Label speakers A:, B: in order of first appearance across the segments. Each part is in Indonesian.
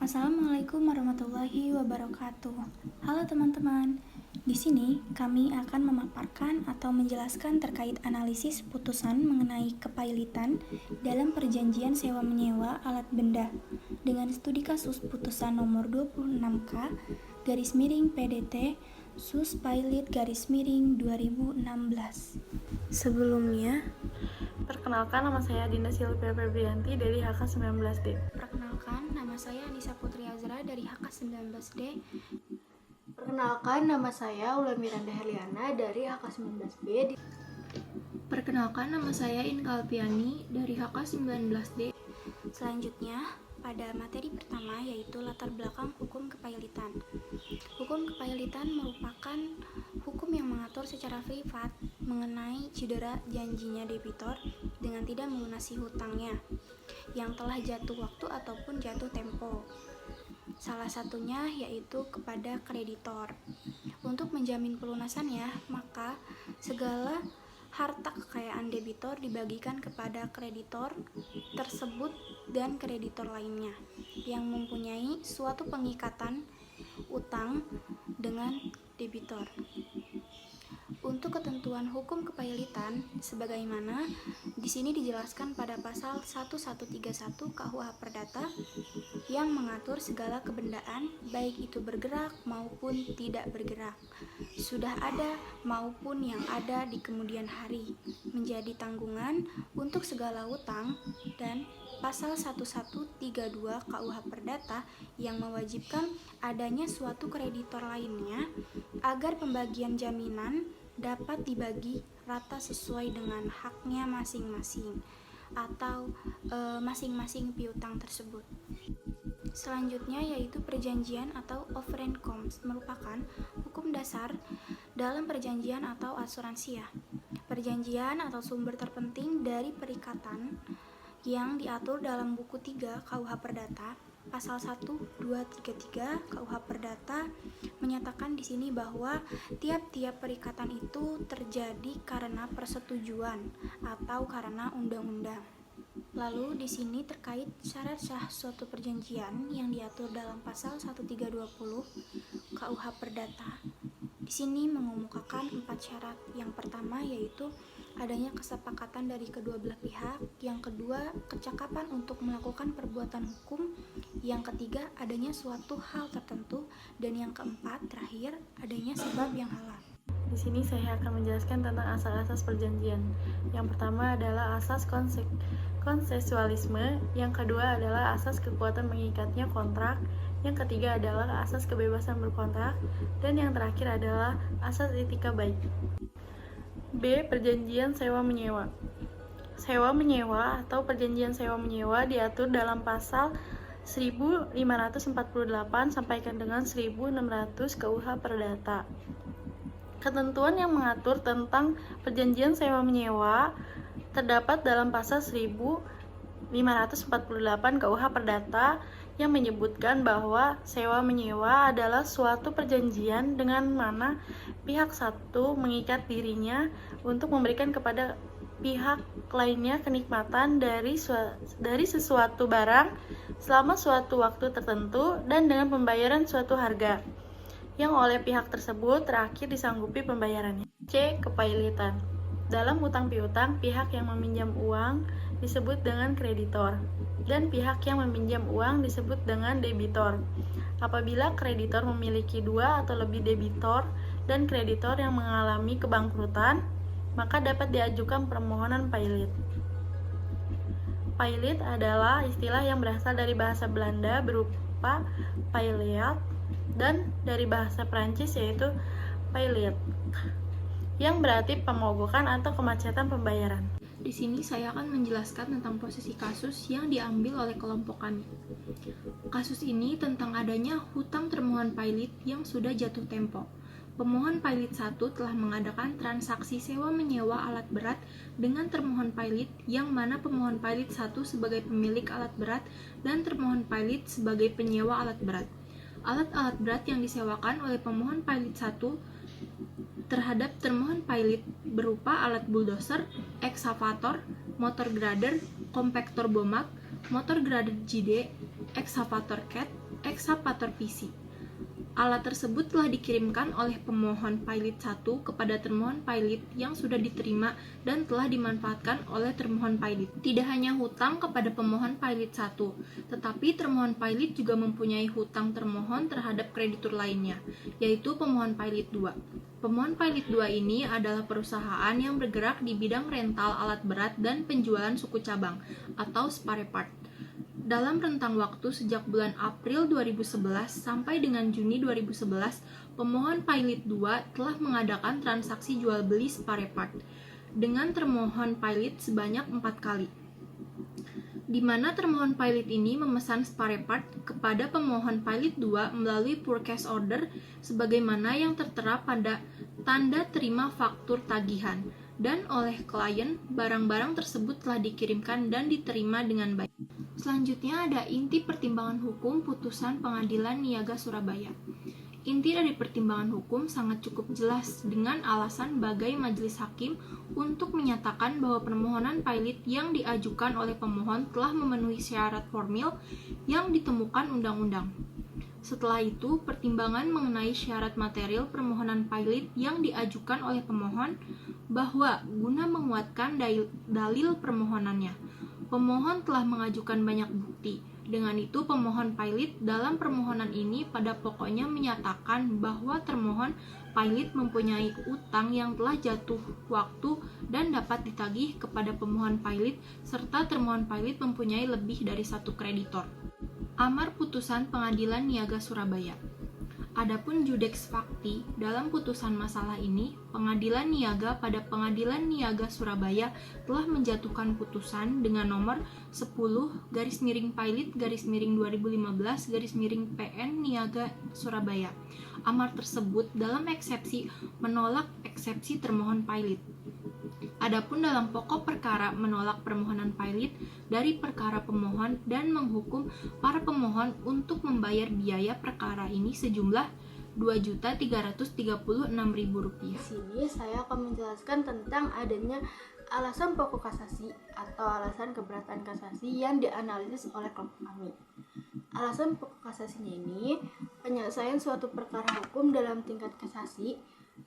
A: Assalamualaikum warahmatullahi wabarakatuh. Halo teman-teman. Di sini kami akan memaparkan atau menjelaskan terkait analisis putusan mengenai kepailitan dalam perjanjian sewa menyewa alat benda dengan studi kasus putusan nomor 26K PDT Sus Pailit _2016. Sebelumnya,
B: perkenalkan, nama saya Dinda Silvia Febrianti dari HK19D.
A: Perkenalkan, nama saya Anissa Putri Azra dari HK19D.
C: Perkenalkan, nama saya Ulan Miranda Herliana dari HK19B.
D: Perkenalkan, nama saya Inka Alpiani dari HK19D.
A: Selanjutnya, pada materi pertama yaitu latar belakang hukum kepailitan. Hukum kepailitan merupakan hukum yang mengatur secara privat mengenai cedera janjinya debitor dengan tidak melunasi hutangnya yang telah jatuh waktu ataupun jatuh tempo. Salah satunya yaitu kepada kreditor. Untuk menjamin pelunasannya, maka segala harta kekayaan debitor dibagikan kepada kreditor tersebut dan kreditor lainnya yang mempunyai suatu pengikatan utang dengan debitor. Untuk ketentuan hukum kepailitan sebagaimana di sini dijelaskan pada pasal 1131 KUH Perdata yang mengatur segala kebendaan baik itu bergerak maupun tidak bergerak, sudah ada maupun yang ada di kemudian hari, menjadi tanggungan untuk segala utang, dan pasal 1132 KUH Perdata yang mewajibkan adanya suatu kreditor lainnya agar pembagian jaminan dapat dibagi rata sesuai dengan haknya masing-masing atau masing-masing piutang tersebut. Selanjutnya yaitu perjanjian atau overeenkomst merupakan hukum dasar dalam perjanjian atau asuransi ya. Perjanjian atau sumber terpenting dari perikatan yang diatur dalam buku 3 KUH Perdata pasal 1, 2, 3, 3 KUH Perdata menyatakan di sini bahwa tiap-tiap perikatan itu terjadi karena persetujuan atau karena undang-undang. Lalu di sini terkait syarat sah suatu perjanjian yang diatur dalam pasal 1320 KUH Perdata. Di sini mengemukakan 4 syarat. Yang pertama yaitu adanya kesepakatan dari kedua belah pihak, yang kedua kecakapan untuk melakukan perbuatan hukum, yang ketiga adanya suatu hal tertentu, dan yang keempat terakhir adanya sebab yang halal.
B: Di sini saya akan menjelaskan tentang asas-asas perjanjian. Yang pertama adalah asas konsensualisme, yang kedua adalah asas kekuatan mengikatnya kontrak, yang ketiga adalah asas kebebasan berkontrak, dan yang terakhir adalah asas etika baik. B. Perjanjian sewa-menyewa. Sewa-menyewa atau perjanjian sewa-menyewa diatur dalam pasal 1548 sampaikan dengan 1600 KUH Perdata. Ketentuan yang mengatur tentang perjanjian sewa-menyewa terdapat dalam pasal 1548 KUH Perdata yang menyebutkan bahwa sewa-menyewa adalah suatu perjanjian dengan mana pihak satu mengikat dirinya untuk memberikan kepada pihak lainnya kenikmatan dari sesuatu barang selama suatu waktu tertentu dan dengan pembayaran suatu harga yang oleh pihak tersebut terakhir disanggupi pembayarannya. C. Kepailitan. Dalam hutang piutang, pihak yang meminjam uang disebut dengan kreditor dan pihak yang meminjam uang disebut dengan debitor. Apabila kreditor memiliki 2 atau lebih debitor dan kreditor yang mengalami kebangkrutan, maka dapat diajukan permohonan pailit. Pailit adalah istilah yang berasal dari bahasa Belanda berupa paileat dan dari bahasa Prancis yaitu pailit, yang berarti pemogokan atau kemacetan pembayaran.
D: Di sini saya akan menjelaskan tentang posisi kasus yang diambil oleh kelompokan. Kasus ini tentang adanya hutang termohon pailit yang sudah jatuh tempo. Pemohon pailit 1 telah mengadakan transaksi sewa-menyewa alat berat dengan termohon pailit yang mana pemohon pailit 1 sebagai pemilik alat berat dan termohon pailit sebagai penyewa alat berat. Alat-alat berat yang disewakan oleh pemohon pailit 1 terhadap termohon pailit berupa alat bulldozer, ekskavator, motor grader, kompaktor bomak, motor grader JD, ekskavator cat, ekskavator PC. Alat tersebut telah dikirimkan oleh pemohon pilot 1 kepada termohon pilot yang sudah diterima dan telah dimanfaatkan oleh termohon pilot. Tidak hanya hutang kepada pemohon pilot 1, tetapi termohon pilot juga mempunyai hutang termohon terhadap kreditur lainnya, yaitu pemohon pilot 2. Pemohon pilot 2 ini adalah perusahaan yang bergerak di bidang rental alat berat dan penjualan suku cabang atau spare part. Dalam rentang waktu sejak bulan April 2011 sampai dengan Juni 2011, pemohon pilot 2 telah mengadakan transaksi jual beli spare part dengan termohon pilot sebanyak 4 kali, di mana termohon pilot ini memesan spare part kepada pemohon pilot 2 melalui purchase order sebagaimana yang tertera pada tanda terima faktur tagihan, dan oleh klien, barang-barang tersebut telah dikirimkan dan diterima dengan baik. Selanjutnya ada inti pertimbangan hukum putusan Pengadilan Niaga Surabaya. Inti dari pertimbangan hukum sangat cukup jelas dengan alasan bagai majelis hakim untuk menyatakan bahwa permohonan pilot yang diajukan oleh pemohon telah memenuhi syarat formil yang ditemukan undang-undang. Setelah itu, pertimbangan mengenai syarat material permohonan pilot yang diajukan oleh pemohon bahwa guna menguatkan dalil permohonannya, pemohon telah mengajukan banyak bukti. Dengan itu, pemohon pilot dalam permohonan ini pada pokoknya menyatakan bahwa termohon pilot mempunyai utang yang telah jatuh waktu dan dapat ditagih kepada pemohon pilot, serta termohon pilot mempunyai lebih dari satu kreditor. Amar putusan Pengadilan Niaga Surabaya. Adapun judeks fakti dalam putusan masalah ini, Pengadilan Niaga pada Pengadilan Niaga Surabaya telah menjatuhkan putusan dengan nomor 10/Pilot/2015/PN Niaga Surabaya. Amar tersebut dalam eksepsi menolak eksepsi termohon pilot. Adapun dalam pokok perkara menolak permohonan pilot dari perkara pemohon dan menghukum para pemohon untuk membayar biaya perkara ini sejumlah Rp2.336.000.
C: Di sini saya akan menjelaskan tentang adanya alasan pokok kasasi atau alasan keberatan kasasi yang dianalisis oleh kelompok kami. Alasan pokok kasasinya ini, penyelesaian suatu perkara hukum dalam tingkat kasasi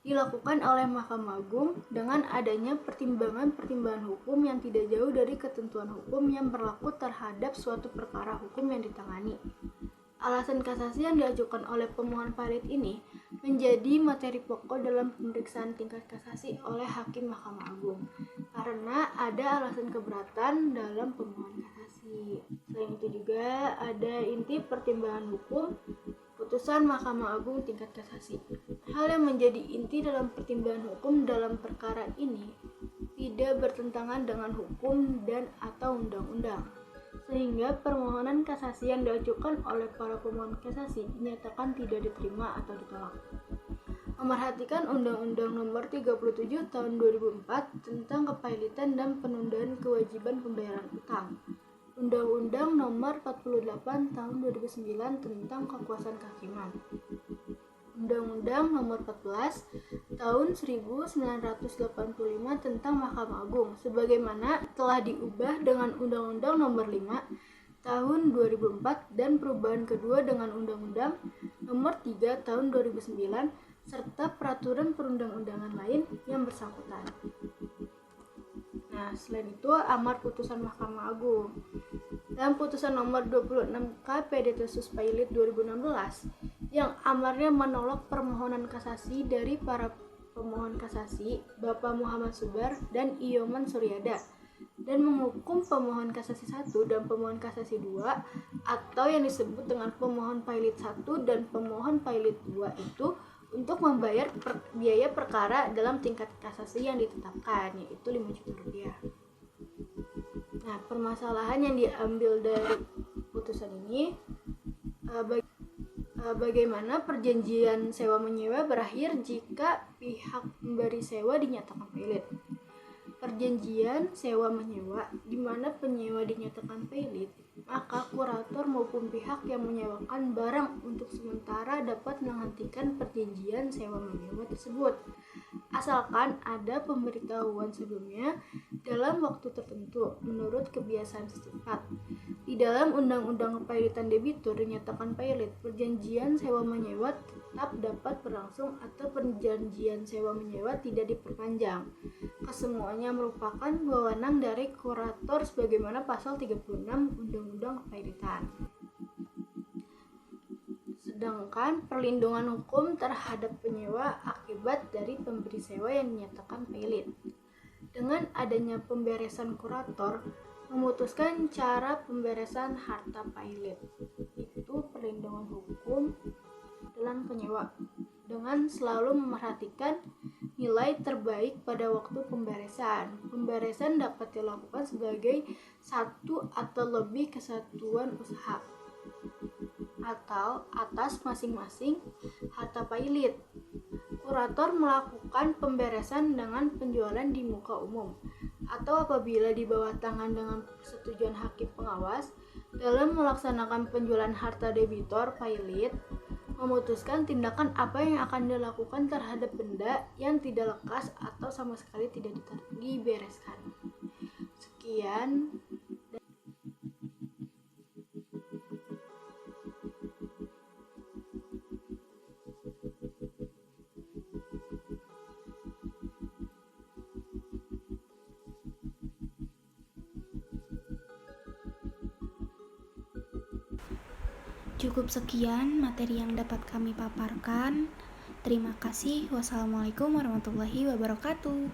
C: dilakukan oleh Mahkamah Agung dengan adanya pertimbangan-pertimbangan hukum yang tidak jauh dari ketentuan hukum yang berlaku terhadap suatu perkara hukum yang ditangani. Alasan kasasi yang diajukan oleh pemohon pilot ini menjadi materi pokok dalam pemeriksaan tingkat kasasi oleh Hakim Mahkamah Agung karena ada alasan keberatan dalam pemohon kasasi. Selain itu juga ada inti pertimbangan hukum putusan Mahkamah Agung tingkat kasasi. Hal yang menjadi inti dalam pertimbangan hukum dalam perkara ini tidak bertentangan dengan hukum dan atau undang-undang, sehingga permohonan kasasi yang diajukan oleh para pemohon kasasi dinyatakan tidak diterima atau ditolak. Memerhatikan Undang-Undang Nomor 37 Tahun 2004 tentang kepailitan dan penundaan kewajiban pembayaran utang, Undang-Undang Nomor 48 Tahun 2009 tentang kekuasaan kehakiman, Undang-Undang Nomor 14 Tahun 1985 tentang Mahkamah Agung, sebagaimana telah diubah dengan Undang-Undang Nomor 5 Tahun 2004 dan perubahan kedua dengan Undang-Undang Nomor 3 Tahun 2009 serta peraturan perundang-undangan lain yang bersangkutan. Nah, selain itu, amar putusan Mahkamah Agung. Dalam putusan nomor 26K PDT Pilot 2016, yang amarnya menolak permohonan kasasi dari para pemohon kasasi, Bapak Muhammad Subar dan Ioman Suryada, dan menghukum pemohon kasasi 1 dan pemohon kasasi 2 atau yang disebut dengan pemohon pilot 1 dan pemohon pilot 2 itu untuk membayar biaya perkara dalam tingkat kasasi yang ditetapkan, yaitu Rp5 juta. Nah, permasalahan yang diambil dari putusan ini bagaimana perjanjian sewa menyewa berakhir jika pihak memberi sewa dinyatakan pilot. Perjanjian sewa menyewa di mana penyewa dinyatakan pilot, maka kurator maupun pihak yang menyewakan barang untuk sementara dapat menghentikan perjanjian sewa menyewa tersebut, asalkan ada pemberitahuan sebelumnya dalam waktu tertentu menurut kebiasaan setempat. Di dalam Undang-Undang Kepailitan Debitur dinyatakan pailit, perjanjian sewa menyewa tetap dapat berlangsung atau perjanjian sewa menyewa tidak diperpanjang. Kesemuanya merupakan wewenang dari kurator sebagaimana pasal 36 Undang-Undang Kepailitan. Sedangkan perlindungan hukum terhadap penyewa akibat dari pemberi sewa yang dinyatakan pailit. Dengan adanya pemberesan kurator, memutuskan cara pemberesan harta pailit, itu perlindungan hukum dalam penyewa, dengan selalu memerhatikan nilai terbaik pada waktu pemberesan. Pemberesan dapat dilakukan sebagai satu atau lebih kesatuan usaha atau atas masing-masing harta pailit. Kurator melakukan pemberesan dengan penjualan di muka umum atau apabila di bawah tangan dengan persetujuan hakim pengawas. Dalam melaksanakan penjualan harta debitor pailit, memutuskan tindakan apa yang akan dilakukan terhadap benda yang tidak lekas atau sama sekali tidak dibereskan. Sekian.
A: Cukup sekian materi yang dapat kami paparkan. Terima kasih. Wassalamualaikum warahmatullahi wabarakatuh.